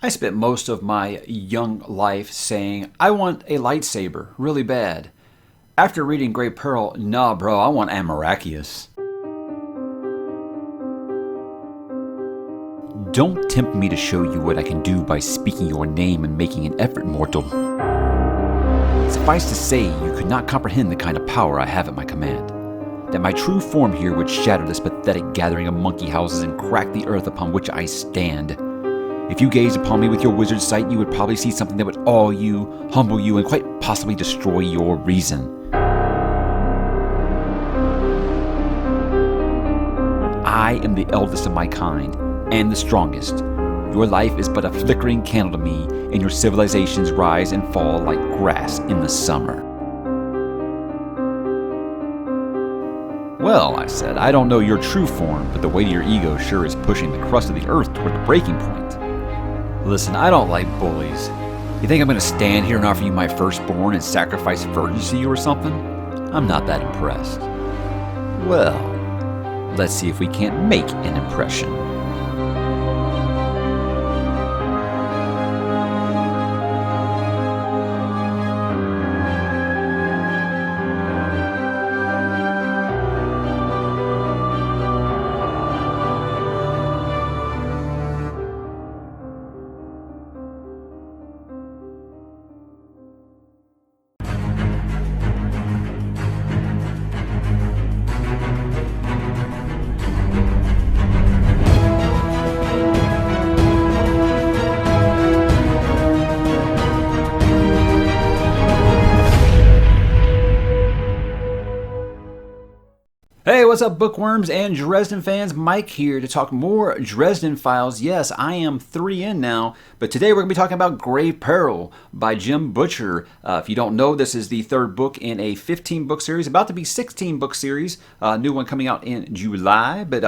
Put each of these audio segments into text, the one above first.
I spent most of my young life saying, I want a lightsaber, really bad. After reading Great Peril, nah bro, I want Amarachius. Don't tempt me to show you what I can do by speaking your name and making an effort, mortal. Suffice to say, you could not comprehend the kind of power I have at my command. That my true form here would shatter this pathetic gathering of monkey houses and crack the earth upon which I stand. If you gazed upon me with your wizard sight, you would probably see something that would awe you, humble you, and quite possibly destroy your reason. I am the eldest of my kind, and the strongest. Your life is but a flickering candle to me, and your civilizations rise and fall like grass in the summer. Well, I said, I don't know your true form, but the weight of your ego sure is pushing the crust of the earth toward the breaking point. Listen, I don't like bullies. You think I'm going to stand here and offer you my firstborn and sacrifice virgins to you or something? I'm not that impressed. Well, let's see if we can't make an impression. Hey, what's up, bookworms and Dresden fans? Mike here to talk more Dresden Files. Yes, I am 3 in now, but today we're going to be talking about Grave Peril by Jim Butcher. If you don't know, this is the 3rd book in a 15-book series, about to be 16-book series. New one coming out in July, but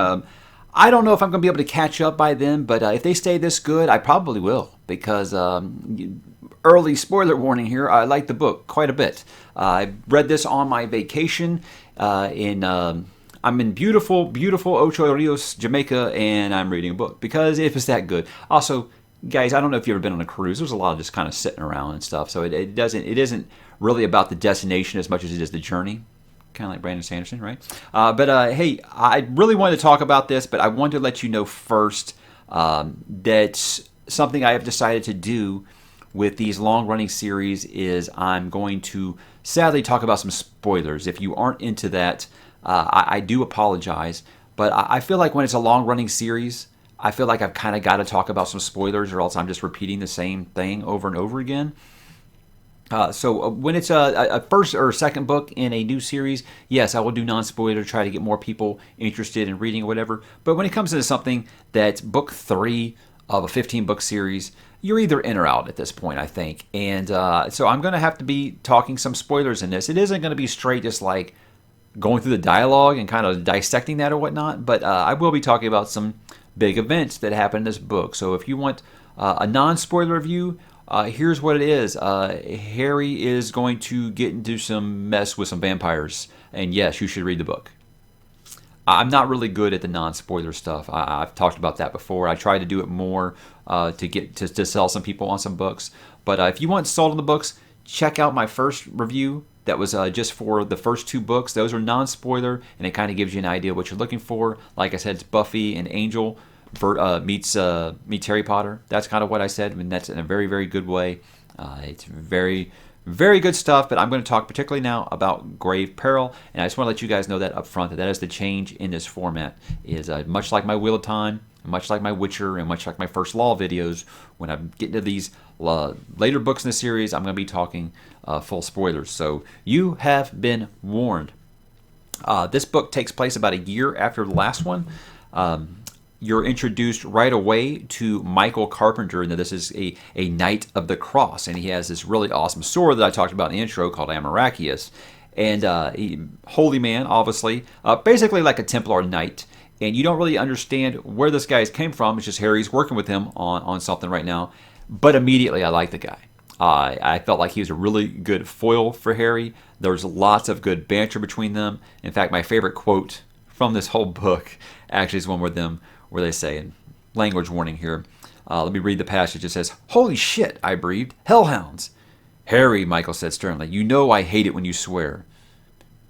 I don't know if I'm going to be able to catch up by then, but if they stay this good, I probably will, because early spoiler warning here, I like the book quite a bit. I read this on my vacation I'm in beautiful, beautiful Ocho Rios, Jamaica, and I'm reading a book because it was that good. Also, guys, I don't know if you've ever been on a cruise. There's a lot of just kind of sitting around and stuff, so it isn't really about the destination as much as it is the journey. Kind of like Brandon Sanderson, right? Hey, I really wanted to talk about this, but I wanted to let you know first that something I have decided to do with these long-running series is I'm going to sadly talk about some spoilers. If you aren't into that, I do apologize, but I feel like when it's a long-running series, I feel like I've kind of got to talk about some spoilers, or else I'm just repeating the same thing over and over again. So when it's a first or second book in a new series, yes, I will do non-spoiler, try to get more people interested in reading or whatever. But when it comes into something that's book 3 of a 15-book series, you're either in or out at this point, I think. And so I'm going to have to be talking some spoilers in this. It isn't going to be straight just like going through the dialogue and kind of dissecting that or whatnot, but I will be talking about some big events that happen in this book. So if you want a non-spoiler review, here's what it is. Harry is going to get into some mess with some vampires, and yes, you should read the book. I'm not really good at the non-spoiler stuff. I've talked about that before. I try to do it more to get to sell some people on some books. But if you want sold on the books, check out my first review. That was just for the first 2 books. Those are non-spoiler, and it kind of gives you an idea what you're looking for. Like I said, it's Buffy and Angel meets Harry Potter. That's kind of what I said, and that's in a very, very good way. It's very, very good stuff, but I'm going to talk particularly now about Grave Peril, and I just want to let you guys know that up front, that is the change in this format. Is much like my Wheel of Time, much like my Witcher, and much like my First Law videos, when I get into these later books in the series, I'm going to be talking full spoilers. So you have been warned. This book takes place about a year after the last one. You're introduced right away to Michael Carpenter, and this is a Knight of the Cross, and he has this really awesome sword that I talked about in the intro called Amarachius. And holy man, obviously, basically like a Templar knight. And you don't really understand where this guy's came from. It's just Harry's working with him on something right now. But immediately, I like the guy. I felt like he was a really good foil for Harry. There's lots of good banter between them. In fact, my favorite quote from this whole book actually is one where they say, and language warning here, Let me read the passage. It says, "Holy shit," I breathed. "Hellhounds." "Harry," Michael said sternly, "you know I hate it when you swear."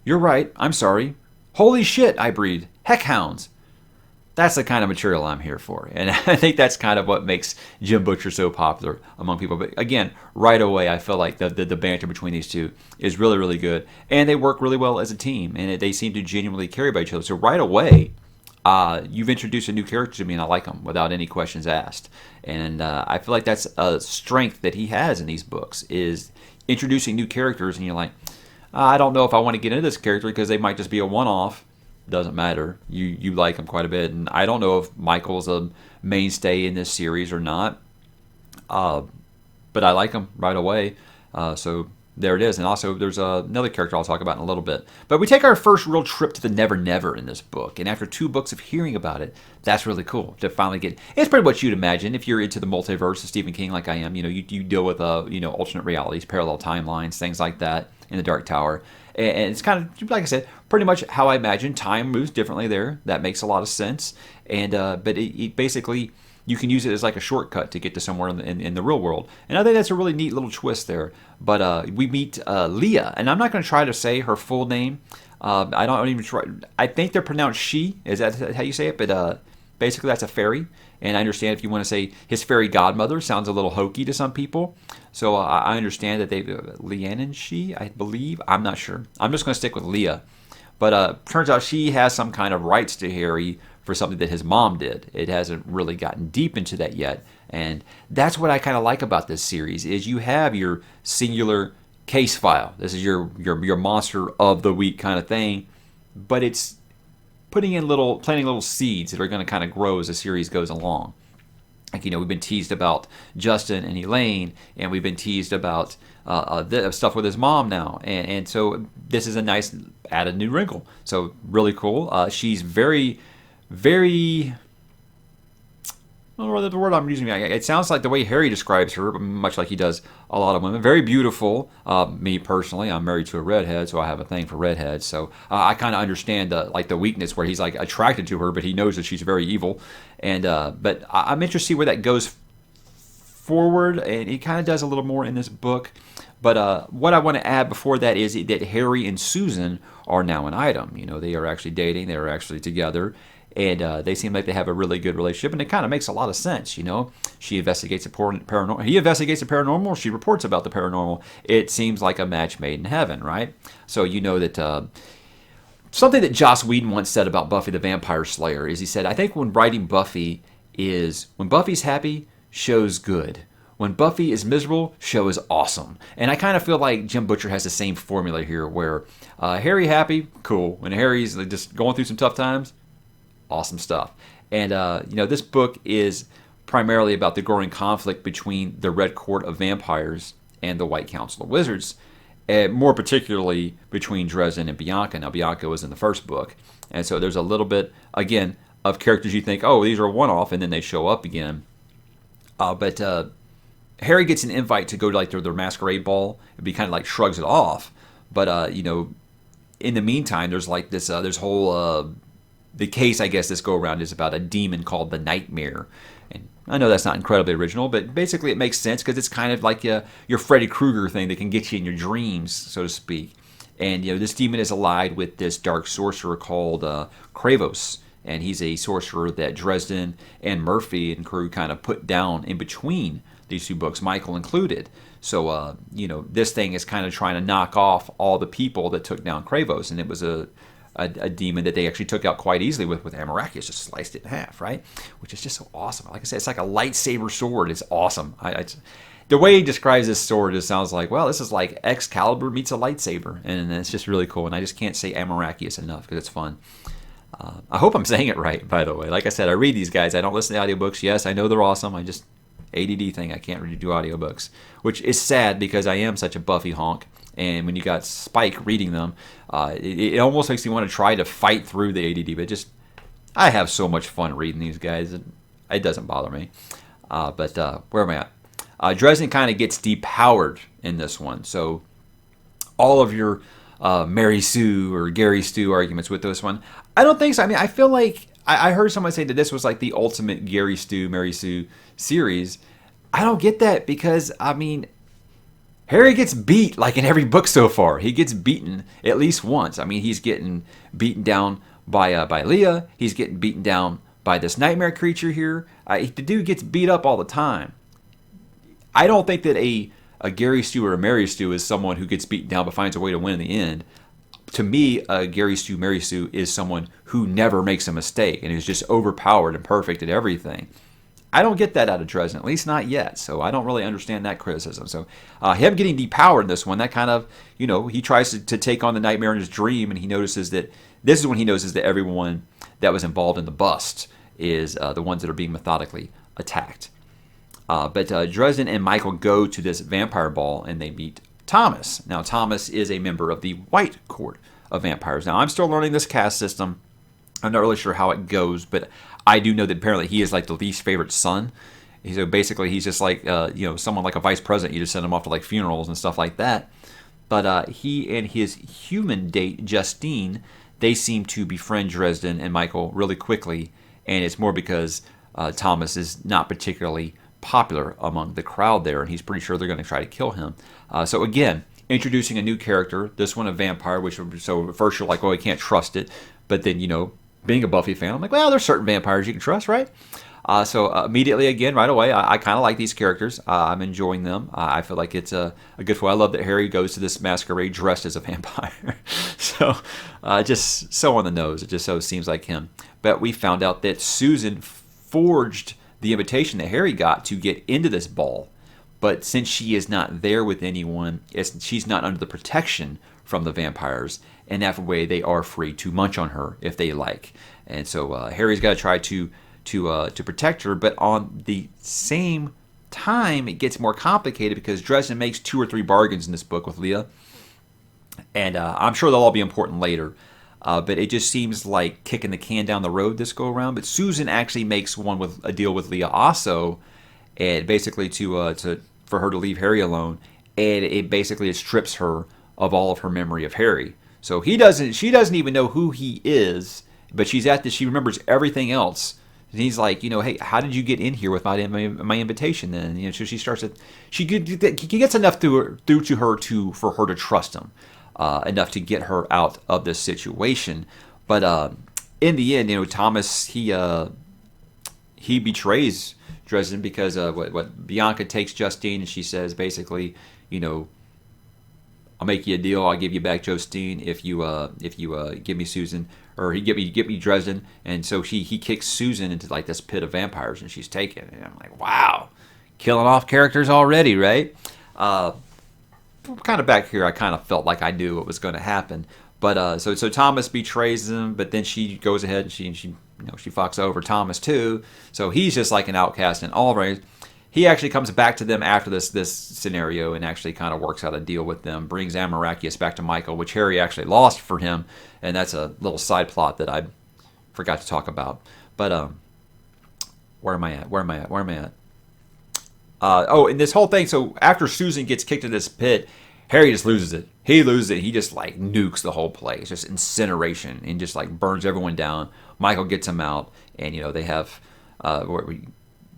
"You're right. I'm sorry." "Holy shit," I breathed. "Heckhounds." That's the kind of material I'm here for. And I think that's kind of what makes Jim Butcher so popular among people. But again, right away, I feel like the banter between these two is really, really good. And they work really well as a team. And they seem to genuinely carry by each other. So right away, you've introduced a new character to me, and I like them without any questions asked. And I feel like that's a strength that he has in these books, is introducing new characters. And you're like, I don't know if I want to get into this character because they might just be a one-off. Doesn't matter. You like him quite a bit, and I don't know if Michael's a mainstay in this series or not, but I like him right away. So there it is. And also, there's another character I'll talk about in a little bit. But we take our first real trip to the Nevernever in this book, and after 2 books of hearing about it, that's really cool to finally get. It's pretty much what you'd imagine if you're into the multiverse of Stephen King, like I am. You deal with alternate realities, parallel timelines, things like that in the Dark Tower. And it's kind of, like I said, pretty much how I imagine. Time moves differently there. That makes a lot of sense. And but it basically, you can use it as like a shortcut to get to somewhere in the real world. And I think that's a really neat little twist there. But we meet Leah, and I'm not going to try to say her full name. I don't even try. I think they're pronounced she. Is that how you say it? But basically, that's a fairy. And I understand if you want to say his fairy godmother, sounds a little hokey to some people. So I understand that Leanne and she, I believe. I'm not sure. I'm just going to stick with Leah. But turns out she has some kind of rights to Harry for something that his mom did. It hasn't really gotten deep into that yet. And that's what I kind of like about this series, is you have your singular case file. This is your monster of the week kind of thing. But it's planting little seeds that are going to kind of grow as the series goes along. Like, we've been teased about Justin and Elaine, and we've been teased about stuff with his mom now. And so this is a nice added new wrinkle. So really cool. She's very, very... I don't know the word I'm using. It sounds like the way Harry describes her, much like he does a lot of women. Very beautiful. Me personally, I'm married to a redhead, so I have a thing for redheads. So I kind of understand the weakness where he's like attracted to her, but he knows that she's very evil. And but I'm interested to see where that goes forward, and he kind of does a little more in this book. But what I want to add before that is that Harry and Susan are now an item. They are actually dating. They are actually together. And they seem like they have a really good relationship, and it kind of makes a lot of sense, She investigates the paranormal. He investigates the paranormal. She reports about the paranormal. It seems like a match made in heaven, right? So that something that Joss Whedon once said about Buffy the Vampire Slayer is he said, I think when writing Buffy is, when Buffy's happy, show's good. When Buffy is miserable, show is awesome. And I kind of feel like Jim Butcher has the same formula here, where Harry happy, cool. When Harry's just going through some tough times, awesome stuff. And, this book is primarily about the growing conflict between the Red Court of Vampires and the White Council of Wizards, and more particularly between Dresden and Bianca. Now, Bianca was in the first book, and so there's a little bit, again, of characters you think, oh, these are a one-off, and then they show up again. But Harry gets an invite to go to their masquerade ball, and he kind of shrugs it off. But, in the meantime, there's this whole... the case, I guess, this go-around is about a demon called the Nightmare. And I know that's not incredibly original, but basically it makes sense because it's kind of like your Freddy Krueger thing that can get you in your dreams, so to speak. And, this demon is allied with this dark sorcerer called Kravos. And he's a sorcerer that Dresden and Murphy and crew kind of put down in between these 2 books, Michael included. So, this thing is kind of trying to knock off all the people that took down Kravos. And it was a demon that they actually took out quite easily with Amaracus, just sliced it in half, right? Which is just so awesome. Like I said, it's like a lightsaber sword. It's awesome. The way he describes this sword, just sounds like, well, this is like Excalibur meets a lightsaber, and it's just really cool. And I just can't say Amaracus enough because it's fun. I hope I'm saying it right, by the way. Like I said, I read these guys. I don't listen to audiobooks. Yes, I know they're awesome. I just ADD thing. I can't really do audiobooks, which is sad because I am such a Buffy honk. And when you got Spike reading them, it almost makes me want to try to fight through the ADD. But I have so much fun reading these guys. It doesn't bother me. But where am I at? Dresden kind of gets depowered in this one. So all of your Mary Sue or Gary Stu arguments with this one, I don't think so. I mean, I feel like I heard someone say that this was like the ultimate Gary Stu, Mary Sue series. I don't get that because, I mean, Harry gets beat like in every book so far. He gets beaten at least once. I mean, he's getting beaten down by Leah. He's getting beaten down by this nightmare creature here. The dude gets beat up all the time. I don't think that a Gary Stu or a Mary Stu is someone who gets beaten down but finds a way to win in the end. To me, Gary Stu, Mary Stu is someone who never makes a mistake and is just overpowered and perfect at everything. I don't get that out of Dresden, at least not yet. So I don't really understand that criticism. So him getting depowered in this one, that kind of, he tries to take on the nightmare in his dream, and he notices that this is when he notices that everyone that was involved in the bust is the ones that are being methodically attacked. But Dresden and Michael go to this vampire ball, and they meet Thomas. Now, Thomas is a member of the White Court of Vampires. Now, I'm still learning this caste system. I'm not really sure how it goes, but I do know that apparently he is like the least favorite son. So basically, he's just like, someone like a vice president. You just send him off to like funerals and stuff like that. But he and his human date, Justine, they seem to befriend Dresden and Michael really quickly. And it's more because Thomas is not particularly popular among the crowd there, and he's pretty sure they're going to try to kill him. So again, introducing a new character, this one a vampire, so at first you're like, oh, I can't trust it. But then, being a Buffy fan, I'm like, well, there's certain vampires you can trust, right? So immediately, again, right away, I kind of like these characters. I'm enjoying them. I feel like it's a good one. I love that Harry goes to this masquerade dressed as a vampire. So just so on the nose. It just so seems like him. But we found out that Susan forged the invitation that Harry got to get into this ball. But since she is not there with anyone, she's not under the protection from the vampires, and that way they are free to munch on her if they like. And so Harry's got to try to protect her, but on the same time, it gets more complicated because Dresden makes 2 or 3 bargains in this book with Leah, and I'm sure they'll all be important later. But it just seems like kicking the can down the road this go around. But Susan actually makes a deal with Leah also, and basically for her to leave Harry alone, and it strips her of all of her memory of Harry. So she doesn't even know who he is, but she remembers everything else. And he's like, hey, how did you get in here with my invitation then? So she gets enough through to her for her to trust him, enough to get her out of this situation. But in the end, Thomas, he betrays Dresden because what Bianca takes Justine, and she says basically, I'll make you a deal. I'll give you back Justine if you give me Susan, or he get me Dresden. And so he kicks Susan into like this pit of vampires, and she's taken. And I'm like, wow, killing off characters already, right? Kind of back here, I kind of felt like I knew what was going to happen. But so Thomas betrays him, but then she goes ahead and she fucks over Thomas too. So he's just like an outcast and all right. He actually comes back to them after this scenario and actually kind of works out a deal with them, brings Amarachius back to Michael, which Harry actually lost for him, and that's a little side plot that I forgot to talk about. But where am I at? And this whole thing, so after Susan gets kicked into this pit, Harry just loses it. He loses it. He just like nukes the whole place, just incineration, and just like burns everyone down. Michael gets him out, and they have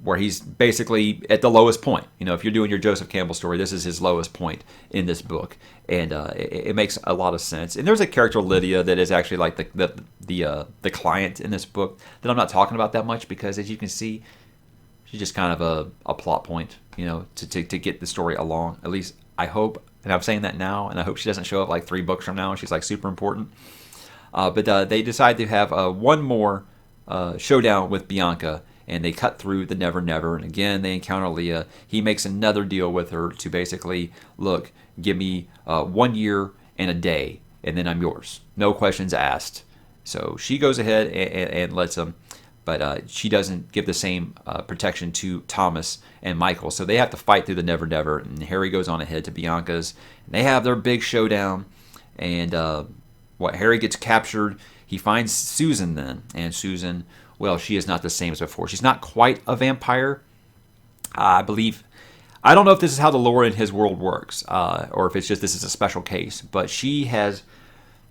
where he's basically at the lowest point. If you're doing your Joseph Campbell story, this is his lowest point in this book, and it makes a lot of sense. And there's a character, Lydia, that is actually like the client in this book that I'm not talking about that much because, as you can see, she's just kind of a plot point, to get the story along. At least I hope, and I'm saying that now, and I hope she doesn't show up like 3 books from now and she's like super important. But they decide to have one more showdown with Bianca, and they cut through the Nevernever, and again they encounter Leah. He makes another deal with her to basically, look, give me 1 year and a day, and then I'm yours. No questions asked. So she goes ahead and lets him, but she doesn't give the same protection to Thomas and Michael. So they have to fight through the Nevernever, and Harry goes on ahead to Bianca's, and they have their big showdown, and Harry gets captured. He finds Susan then, and Susan, well, she is not the same as before. She's not quite a vampire, I believe. I don't know if this is how the lore in his world works, or if it's just this is a special case, but she has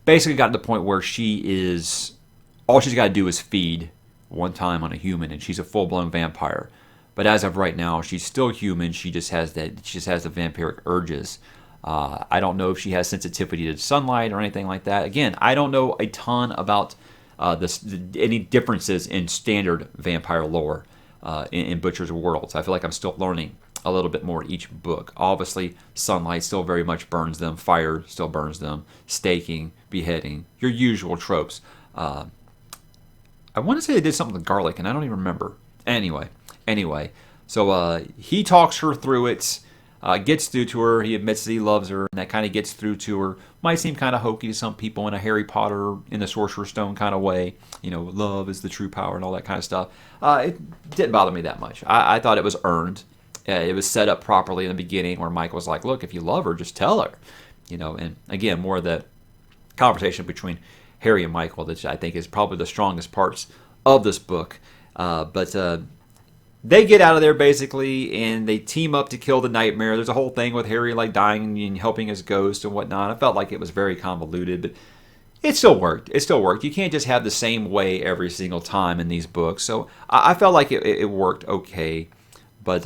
basically gotten to the point where all she's got to do is feed one time on a human, and she's a full-blown vampire. But as of right now, she's still human. She just has the vampiric urges. I don't know if she has sensitivity to sunlight or anything like that. Again, I don't know a ton about any differences in standard vampire lore in Butcher's World. So I feel like I'm still learning a little bit more each book. Obviously, sunlight still very much burns them. Fire still burns them. Staking, beheading, your usual tropes. I want to say they did something with garlic, and I don't even remember. Anyway, so he talks her through it, gets through to her. He admits that he loves her, and that kind of gets through to her. Might seem kind of hokey to some people in a Harry Potter in the Sorcerer's Stone kind of way. You know, love is the true power and all that kind of stuff. It didn't bother me that much. I thought it was earned. It was set up properly in the beginning where Mike was like, look, if you love her, just tell her. You know, and again, more of the conversation between Harry and Michael, which I think is probably the strongest parts of this book. But they get out of there basically, and they team up to kill the Nightmare. There's a whole thing with Harry like dying and helping his ghost and whatnot. I felt like it was very convoluted, but it still worked. You can't just have the same way every single time in these books. So I felt like it worked okay. But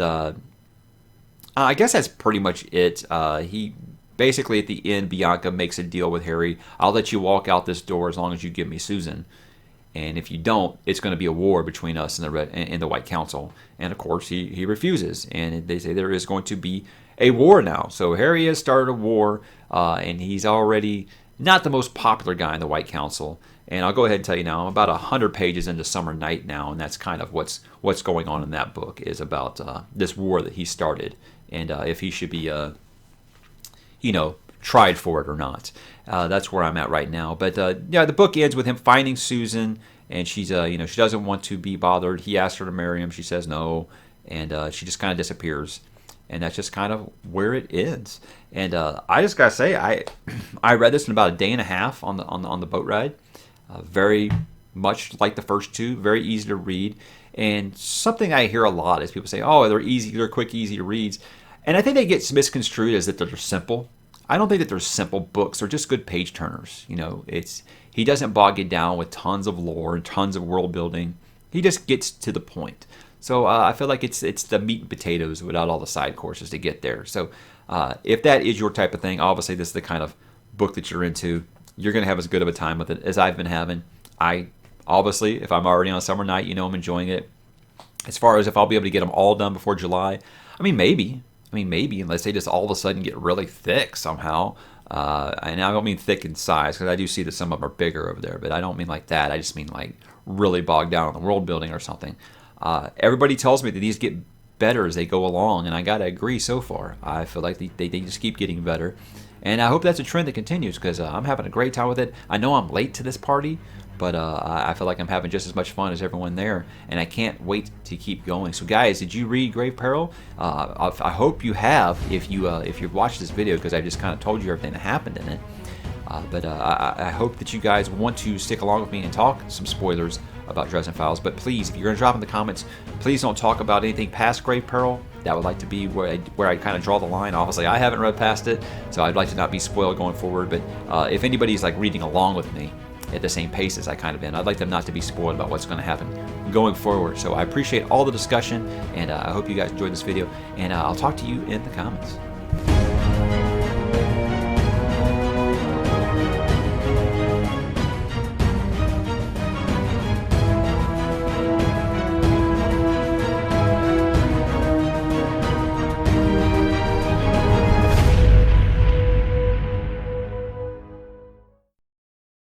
I guess that's pretty much it. He basically at the end, Bianca makes a deal with Harry. I'll let you walk out this door as long as you give me Susan. And if you don't, it's going to be a war between us and the White Council. And of course, he refuses. And they say there is going to be a war now. So Harry has started a war, and he's already not the most popular guy in the White Council. And I'll go ahead and tell you now, I'm about 100 pages into Summer Night now, and that's kind of what's going on in that book, is about this war that he started, and if he should be, tried for it or not. That's where I'm at right now. But the book ends with him finding Susan, and she's, she doesn't want to be bothered. He asks her to marry him. She says no, and she just kind of disappears. And that's just kind of where it ends. And I just gotta say, I read this in about a day and a half on the boat ride. Very much like the first two, very easy to read. And something I hear a lot is people say, "Oh, they're quick, easy reads," and I think they get misconstrued as that they're simple. I don't think that they're simple books. They're just good page turners. He doesn't bog you down with tons of lore and tons of world building. He just gets to the point. So I feel like it's the meat and potatoes without all the side courses to get there. So if that is your type of thing, obviously this is the kind of book that you're into. You're going to have as good of a time with it as I've been having. Obviously, if I'm already on Summer Night, I'm enjoying it. As far as if I'll be able to get them all done before July, maybe, unless they just all of a sudden get really thick somehow. And I don't mean thick in size, because I do see that some of them are bigger over there, but I don't mean like that. I just mean like really bogged down on the world building or something. Everybody tells me that these get better as they go along, and I gotta agree so far. I feel like they just keep getting better. And I hope that's a trend that continues, because I'm having a great time with it. I know I'm late to this party, but I feel like I'm having just as much fun as everyone there, and I can't wait to keep going. So guys, did you read Grave Peril? I hope you have, if you've watched this video, because I just kind of told you everything that happened in it. But I hope that you guys want to stick along with me and talk some spoilers about Dresden Files. But please, if you're going to drop in the comments, please don't talk about anything past Grave Peril. That would like to be where I kind of draw the line. Obviously, I haven't read past it, so I'd like to not be spoiled going forward. But if anybody's like reading along with me at the same pace as I kind of am, I'd like them not to be spoiled about what's going to happen going forward. So I appreciate all the discussion, and I hope you guys enjoyed this video, and I'll talk to you in the comments.